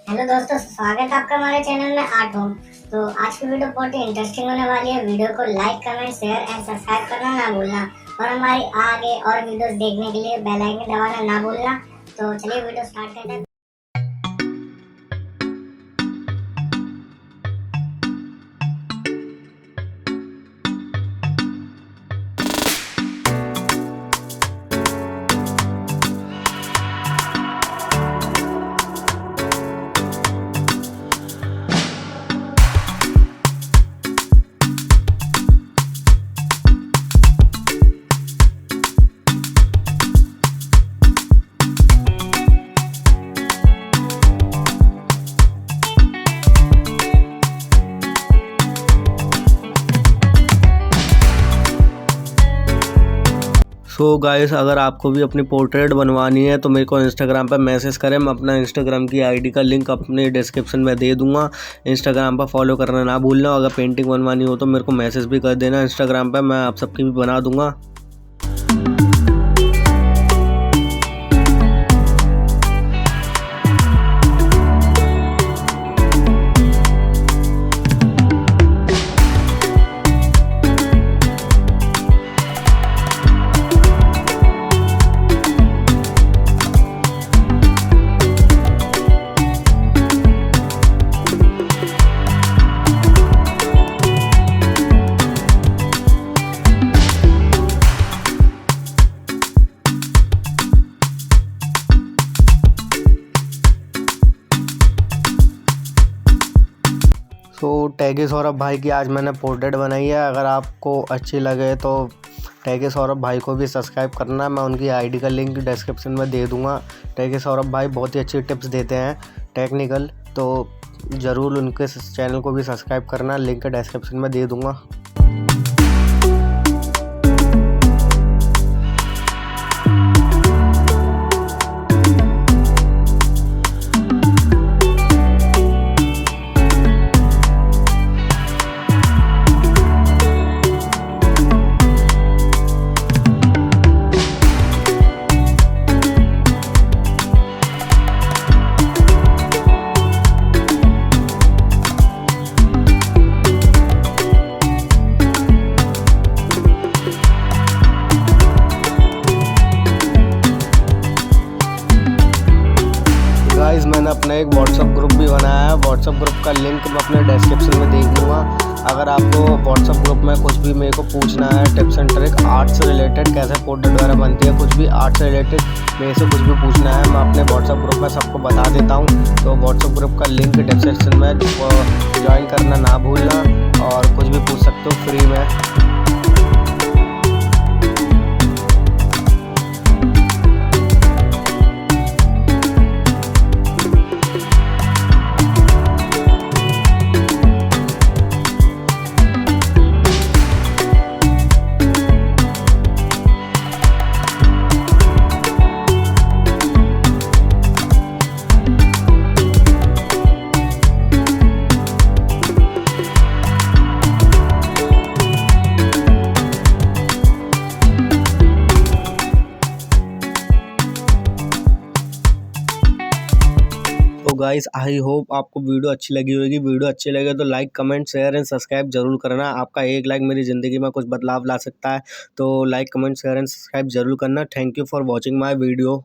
Hello दोस्तों, स्वागत है आपका हमारे चैनल में आर्ट होम। तो आज की वीडियो बहुत ही इंटरेस्टिंग होने वाली है। वीडियो को like, comment, share and subscribe करना ना भूलना और हमारी आगे और वीडियोस देखने के लिए बेल आइकन दबाना ना भूलना। तो चलिए वीडियो स्टार्ट करते हैं। सो गाइस, अगर आपको भी अपनी पोर्ट्रेट बनवानी है तो मेरे को इंस्टाग्राम पर मैसेज करें। मैं अपना इंस्टाग्राम की आईडी का लिंक अपने डिस्क्रिप्शन में दे दूंगा। इंस्टाग्राम पर फॉलो करना ना भूलना। अगर पेंटिंग बनवानी हो तो मेरे को मैसेज भी कर देना इंस्टाग्राम पर, मैं आप सबकी भी बना दूंगा। तो टैकी सौरभ भाई की आज मैंने पोर्ट्रेट बनाई है। अगर आपको अच्छी लगे तो टैकी सौरभ भाई को भी सब्सक्राइब करना। मैं उनकी आईडी का लिंक डिस्क्रिप्शन में दे दूंगा। टैकी सौरभ भाई बहुत ही अच्छी टिप्स देते हैं टेक्निकल, तो ज़रूर उनके चैनल को भी सब्सक्राइब करना। लिंक डिस्क्रिप्शन में दे दूंगा। गाइस, मैंने अपना एक व्हाट्सअप ग्रुप भी बनाया है। व्हाट्सअप ग्रुप का लिंक मैं अपने डिस्क्रिप्शन में दे दूँगा। अगर आपको व्हाट्सअप ग्रुप में कुछ भी मेरे को पूछना है, टिप्स एंड ट्रिक आर्ट से रिलेटेड, कैसे पोर्ट्रेट वगैरह बनती है, कुछ भी आर्ट से रिलेटेड मेरे से कुछ भी पूछना है, मैं अपने व्हाट्सअप ग्रुप में सबको बता देता हूँ। तो व्हाट्सअप ग्रुप का लिंक डिस्क्रिप्शन में ज्वाइन करना ना भूलना और कुछ भी पूछ सकते हो फ्री में। तो गाइस, आई होप आपको वीडियो अच्छी लगी होगी। वीडियो अच्छी लगे तो like, comment, share and subscribe जरूर करना। आपका एक लाइक मेरी ज़िंदगी में कुछ बदलाव ला सकता है। तो like, comment, share and subscribe जरूर करना। Thank you for watching my video.